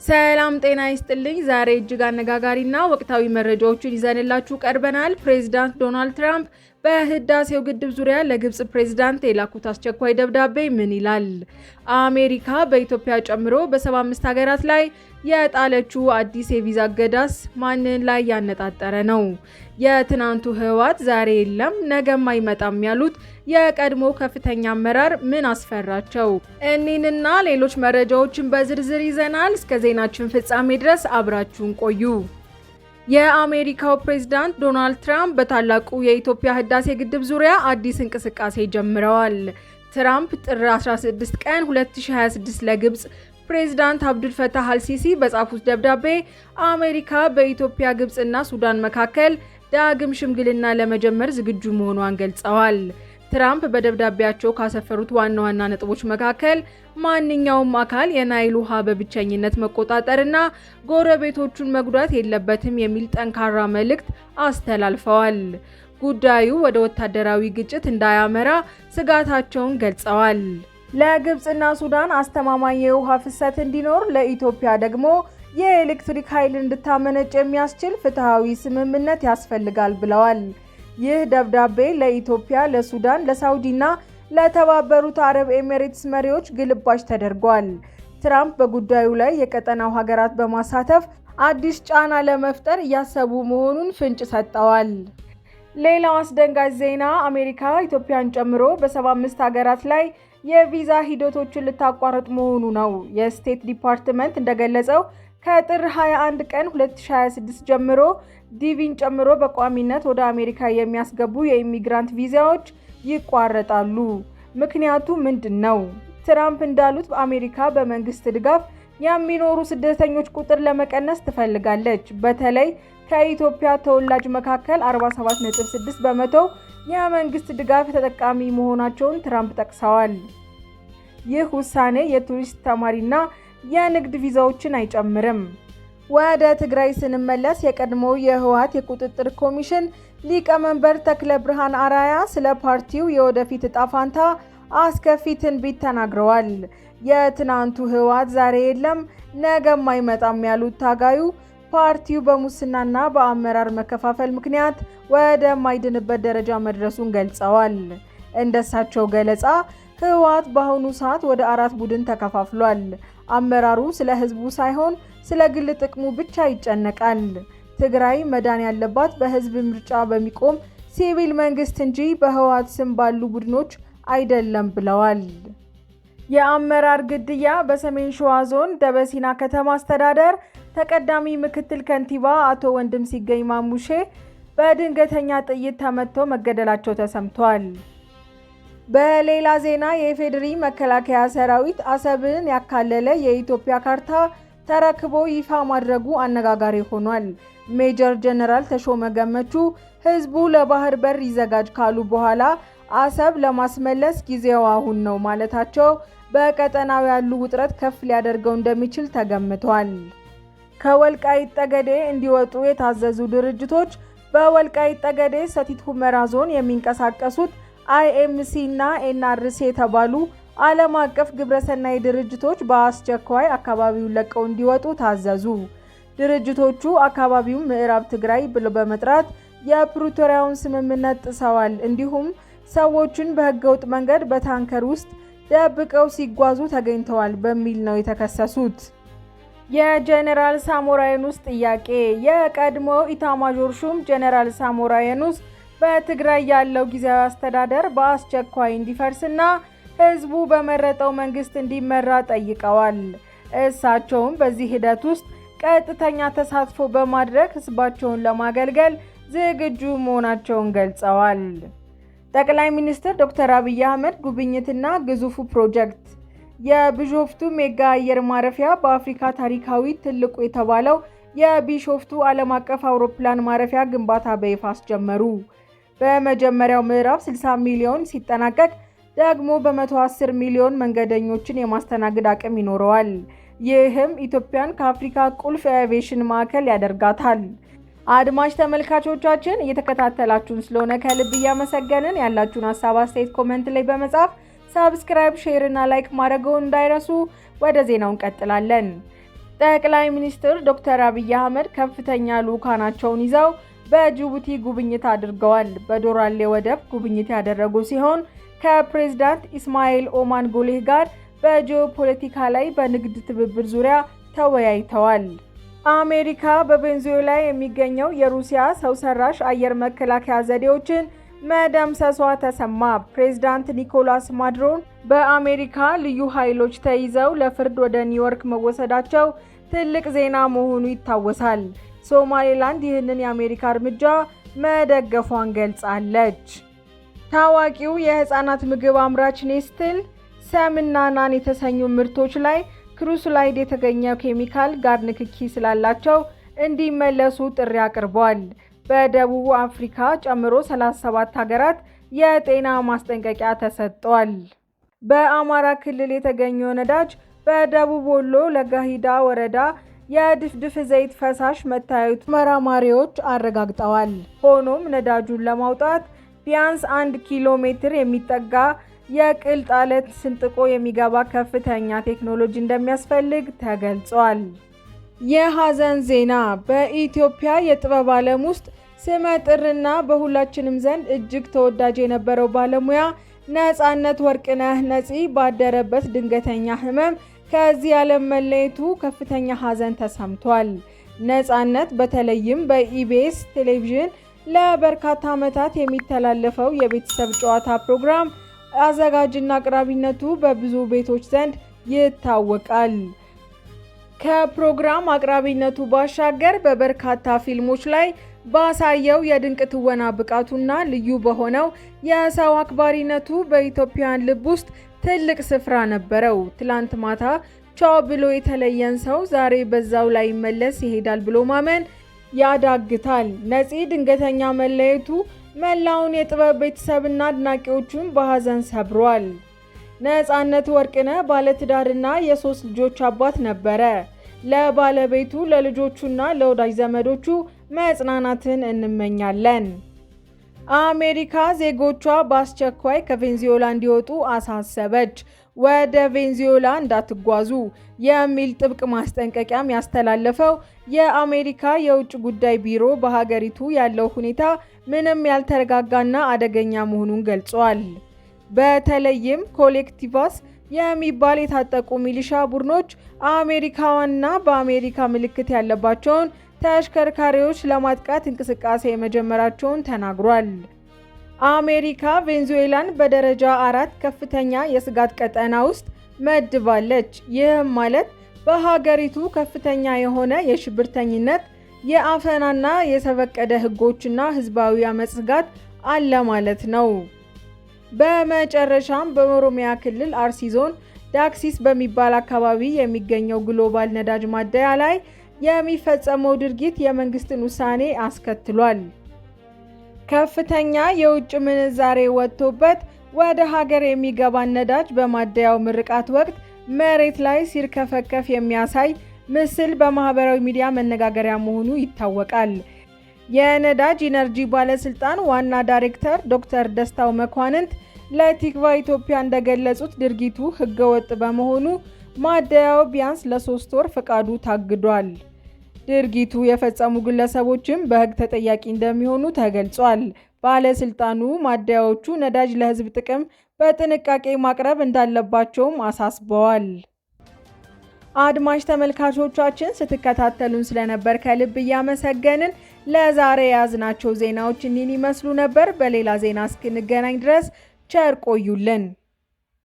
ሰላም ጤና ይስጥልኝ። ዛሬ እጅግ አነጋጋሪና ወቅታዊ መረጃዎችን ይዘንላችሁ ቀርበናል። ፕሬዝዳንት ዶናልድ ትራምፕ በህዳሴው ግድብ ዙሪያ ለግብጽ ፕሬዝዳንት የላኩት አስቸኳይ ደብዳቤ ምን ይላል? አሜሪካ በኢትዮጵያ ጨምሮ በ75 ሀገራት ላይ የጣለችው አዲስ የቪዛ እገዳስ ማንን ላይ ያነጣጠረ ነው? የትናንቱ ህወሓት ዛሬ የለም ነገም አይመጣም ያሉት የቀድሞ ከፍተኛ አመራር ምን አስፈራቸው? እኒንና ሌሎች መረጃዎችን በዝርዝር ይዘናል። እስከ ዜናችን ፍጻሜ ድረስ አብራችሁን ቆዩ። የአሜሪካው ፕሬዝዳንት ዶናልድ ትራምፕ በታላቁ የኢትዮጵያ ህዳሴ ግድብ ዙሪያ አዲስ እንቅስቃሴ ጀምረዋል። ትራምፕ ጥር 16 ቀን 2026 ለግብጽ ፕሬዝዳንት አብዱል ፈታህ አልሲሲ በጻፉት ደብዳቤ አሜሪካ በኢትዮጵያ፣ ግብጽና ሱዳን መካከል ዳግም ሽምግልና ለመጀመር ዝግጁ መሆኗን ገልጸዋል። ትራምፕ በደብዳቤያቸው ካሰፈሩት ዋና ዋና ነጥቦች መካከል ማንኛውም አካል የናይል ውሃ በብቸኝነት መቆጣጠርና ጎረቤቶቹን መጉዳት የለበትም የሚል ጠንካራ መልእክት አስተላልፈዋል። ጉዳዩ ወደ ወታደራዊ ግጭት እንዳያመራ ስጋታቸውን ገልጸዋል። ለግብጽና ሱዳን አስተማማኝ የውሃ ፍሰት እንዲኖር፣ ለኢትዮጵያ ደግሞ የኤሌክትሪክ ኃይል እንድታመነጭ የሚያስችል ፍትሃዊ ስምምነት ያስፈልጋል ብለዋል። ይህ ደብዳቤ ለኢትዮጵያ፣ ለሱዳን፣ ለሳውዲና ለተባበሩት አረብ ኤሚሬትስ መሪዎች ግልባጭ ተደርጓል። ትራምፕ በጉዳዩ ላይ የቀጠናው ሀገራት በማሳተፍ አዲስ ጫና ለመፍጠር እያሰቡ መሆኑን ፍንጭ ሰጥተዋል። ሌላው አስደንጋጭ ዜና አሜሪካ ኢትዮጵያን ጨምሮ በ75 ሀገራት ላይ የቪዛ ሂደቶችን ልታቋርጥ መሆኑ ነው። የስቴት ዲፓርትመንት እንደገለጸው ከጥር 21 ቀን 2026 ጀምሮ ዲቪን ጨምሮ በቋሚነት ወደ አሜሪካ የሚያስገቡ የኢሚግራንት ቪዛዎች ይቋረጣሉ። ምክንያቱ ምንድን ነው? ትራምፕ እንዳሉት አሜሪካ በመንግስት ድጋፍ የሚኖሩ ስደተኞች ቁጥር ለመቀነስ ትፈልጋለች። በተለይ ከኢትዮጵያ ተወላጅ መካከል 47.6 በመቶ የመንግስት ድጋፍ ተጠቃሚ መሆናቸውን ትራምፕ ጠቅሰዋል። ይህ ውሳኔ የቱሪስት፣ ተማሪና የንግድ ቪዛዎችን አይጨምርም። ወደ ትግራይ ስንመለስ የቀድሞው የህወሓት የቁጥጥር ኮሚሽን ሊቀመንበር ተክለ ብርሃን አራያ ስለ ፓርቲው የወደፊት እጣ ፋንታ አስከፊ ትንቢት ተናግረዋል። የትናንቱ ህወሓት ዛሬ የለም ነገም አይመጣም ያሉት ታጋዩ ፓርቲው በሙስናና በአመራር መከፋፈል ምክንያት ወደማይድንበት ደረጃ መድረሱን ገልጸዋል። እንደሳቸው ገለጻ ህወሓት በአሁኑ ሰዓት ወደ 4 ቡድን ተከፋፍሏል። አመራሩ ስለ ህዝቡ ሳይሆን ስለ ግል ጥቅሙ ብቻ ይጨነቃል። ትግራይ መዳን ያለባት በህዝብ ምርጫ በሚቆም ሲቪል መንግስት እንጂ በህወሓት ስም ባሉ ቡድኖች አይደለም ብለዋል። የአመራር ግድያ በሰሜን ሸዋ ዞን ደበሲና ከተማ አስተዳደር ተቀዳሚ ምክትል ከንቲባ አቶ ወንድም ሲገኝ ማሙሼ በድንገተኛ ጥይት ተመተው መገደላቸው ተሰምቷል። በሌላ ዜና የኢፌዴሪ መከላከያ ሰራዊት አሰብን ያካለለ የኢትዮጵያ ካርታ ተረክቦ ይፋ ማድረጉ አነጋጋሪ ሆኗል። ሜጀር ጀነራል ተሾመ ገመቹ ህዝቡ ለባህር በር ይዘጋጅ ካሉ በኋላ አሰብ ለማስመለስ ጊዜው አሁን ነው ማለታቸው በቀጠናው ያሉ ውጥረት ከፍ ሊያደርገው እንደሚችል ተገምቷል። ከወልቃይት ጠገዴ እንዲወጡ የታዘዙ ድርጅቶች በወልቃይት ጠገዴ ሰቲት ሁመራ ዞን የሚንቀሳቀሱት IMC እና NRC የተባሉ ዓለም አቀፍ ግብረሰናይ ድርጅቶች በአስቸኳይ አካባቢውን ለቀው እንዲወጡ ታዘዙ። ድርጅቶቹ አካባቢውን ምዕራብ ትግራይ ብለው በመጥራት የፕሪቶሪያውን ስምምነት ጥሰዋል፣ እንዲሁም ሰዎችን በህገወጥ መንገድ በታንከር ውስጥ ደብቀው ሲጓዙ ተገኝተዋል በሚል ነው የተከሰሱት። የጀነራል ሳሞራ የኑስ ጥያቄ። የቀድሞው ኢታማዦር ሹም ጀነራል ሳሞራ የኑስ በትግራይ ያለው ጊዜያዊ አስተዳደር በአስቸኳይ እንዲፈርስና ህዝቡ በመረጠው መንግስት እንዲመራ ጠይቀዋል። እሳቸውም በዚህ ሂደት ውስጥ ቀጥተኛ ተሳትፎ በማድረግ ህዝባቸውን ለማገልገል ዝግጁ መሆናቸውን ገልጸዋል። ጠቅላይ ሚኒስትር ዶክተር አብይ አህመድ ጉብኝትና ግዙፉ ፕሮጀክት። የቢሾፍቱ ሜጋ አየር ማረፊያ በአፍሪካ ታሪካዊ ትልቁ የተባለው የቢሾፍቱ ዓለም አቀፍ አውሮፕላን ማረፊያ ግንባታ በይፋ አስጀመሩ። በመጀመሪያው ምዕራፍ 60 ሚሊዮን ሲጠናቀቅ ደግሞ በ110 ሚሊዮን መንገደኞችን የማስተናገድ አቅም ይኖረዋል። ይህም ኢትዮጵያን ከአፍሪካ ቁልፍ የአቪዬሽን ማዕከል ያደርጋታል። አድማጭ ተመልካቾቻችን እየተከታተላችሁን ስለሆነ ከልብ እያመሰገንን፣ ያላችሁን ሀሳብ አስተያየት ኮሜንት ላይ በመጻፍ ሰብስክራይብ፣ ሼር እና ላይክ ማድረግዎን እንዳይረሱ። ወደ ዜናው እንቀጥላለን። ጠቅላይ ሚኒስትር ዶክተር አብይ አህመድ ከፍተኛ ልዑካናቸውን ይዘው በጅቡቲ ጉብኝት አድርገዋል። በዶራሌ ወደብ ጉብኝት ያደረጉ ሲሆን ከፕሬዝዳንት ኢስማኤል ኦማር ጉሌህ ጋር በጂኦፖለቲካ ላይ በንግድ ትብብር ዙሪያ ተወያይተዋል። አሜሪካ በቬንዙዌላ የሚገኘው የሩሲያ ሰው ሰራሽ አየር መከላከያ ዘዴዎችን መደምሰሷ ተሰማ። ፕሬዝዳንት ኒኮላስ ማዱሮን በአሜሪካ ልዩ ኃይሎች ተይዘው ለፍርድ ወደ ኒውዮርክ መወሰዳቸው ትልቅ ዜና መሆኑ ይታወሳል። ሶማሌላንድ ይህንን የአሜሪካ እርምጃ መደገፏን ገልጻለች። ታዋቂው የህፃናት ምግብ አምራች ኔስትል ሰምና ናን የተሰኙ ምርቶች ላይ ክሩስላይድ የተገኘው ኬሚካል ጋር ንክኪ ስላላቸው እንዲመለሱ ጥሪ አቅርቧል። በደቡብ አፍሪካ ጨምሮ 37 ሀገራት የጤና ማስጠንቀቂያ ተሰጥቷል። በአማራ ክልል የተገኘው ነዳጅ በደቡብ ወሎ ለጋሂዳ ወረዳ የድፍድፍ ዘይት ፈሳሽ መታየቱ ተመራማሪዎች አረጋግጠዋል። ሆኖም ነዳጁን ለማውጣት ቢያንስ 1 ኪሎ ሜትር የሚጠጋ የቅልጥ አለት ስንጥቆ የሚገባ ከፍተኛ ቴክኖሎጂ እንደሚያስፈልግ ተገልጿል። የሐዘን ዜና። በኢትዮጵያ የጥበብ ዓለም ውስጥ ስመጥርና በሁላችንም ዘንድ እጅግ ተወዳጅ የነበረው ባለሙያ ነፃነት ወርቅነህ ነፂ ባደረበት ድንገተኛ ህመም ከዚህ ዓለም መለየቱ ከፍተኛ ሐዘን ተሰምቷል። ነፃነት በተለይም በኢቢኤስ ቴሌቪዥን ለበርካታ ዓመታት የሚተላለፈው የቤተሰብ ጨዋታ ፕሮግራም አዘጋጅና አቅራቢነቱ በብዙ ቤቶች ዘንድ ይታወቃል። ከፕሮግራም አቅራቢነቱ ባሻገር በበርካታ ፊልሞች ላይ ባሳየው የድንቅ ትወና ብቃቱና ልዩ በሆነው የሰው አክባሪነቱ በኢትዮጵያውያን ልብ ውስጥ ትልቅ ስፍራ ነበረው። ትላንት ማታ ቻው ብሎ የተለየን ሰው ዛሬ በዛው ላይ መለስ ይሄዳል ብሎ ማመን ያዳግታል። ነፂ ድንገተኛ መለየቱ መላውን የጥበብ ቤተሰብና አድናቂዎቹን በሐዘን ሰብሯል። ነፃነት ወርቅነህ ባለትዳርና የ3 ልጆች አባት ነበረ። ለባለቤቱ ለልጆቹና ለወዳጅ ዘመዶቹ መጽናናትን እንመኛለን። አሜሪካ ዜጎቿ በአስቸኳይ ከቬንዙዌላ እንዲወጡ አሳሰበች። ወደ ቬንዙዌላ እንዳትጓዙ የሚል ጥብቅ ማስጠንቀቂያም ያስተላለፈው የአሜሪካ የውጭ ጉዳይ ቢሮ በሀገሪቱ ያለው ሁኔታ ምንም ያልተረጋጋና አደገኛ መሆኑን ገልጿል። በተለይም ኮሌክቲቫስ የሚባል የታጠቁ ሚሊሻ ቡድኖች አሜሪካውያንና በአሜሪካ ምልክት ያለባቸውን ተሽከርካሪዎች ለማጥቃት እንቅስቃሴ መጀመራቸውን ተናግሯል። አሜሪካ ቬንዙዌላን በደረጃ 4 ከፍተኛ የስጋት ቀጠና ውስጥ መድባለች። ይህም ማለት በሀገሪቱ ከፍተኛ የሆነ የሽብርተኝነት፣ የአፈናና የዘፈቀደ ህጎችና ህዝባዊ አመጽ ስጋት አለ ማለት ነው። በመጨረሻም በኦሮሚያ ክልል አርሲ ዞን ዳክሲስ በሚባል አካባቢ የሚገኘው ግሎባል ነዳጅ ማደያ ላይ የሚፈጸመው ድርጊት የመንግስትን ውሳኔ አስከትሏል። ከፍተኛ የውጭ ምንዛሬ ወጥቶበት ወደ ሀገር የሚገባን ነዳጅ በማደያው ምርቃት ወቅት መሬት ላይ ሲርከፈከፍ የሚያሳይ ምስል በማህበራዊ ሚዲያ መነጋገሪያ መሆኑ ይታወቃል። የነዳጅ ኢነርጂ ባለስልጣን ዋና ዳይሬክተር ዶክተር ደስታው መኳንንት ለቲክቫ ኢትዮጵያ እንደገለጹት ድርጊቱ ህገወጥ በመሆኑ ማደያው ቢያንስ ለ3 ወር ፈቃዱ ታግዷል። ድርጊቱ የፈጸሙ ግለሰቦችም በህግ ተጠያቂ እንደሚሆኑ ተገልጿል። ባለስልጣኑ ማደያዎቹ ነዳጅ ለህዝብ ጥቅም በጥንቃቄ ማቅረብ እንዳለባቸውም አሳስበዋል። አድማጭ ተመልካቾቻችን ስትከታተሉን ስለነበር ከልብ እያመሰገንን ለዛሬ የያዝናቸው ዜናዎች እኒህን ይመስሉ ነበር። በሌላ ዜና እስክንገናኝ ድረስ ቸር ቆዩልን።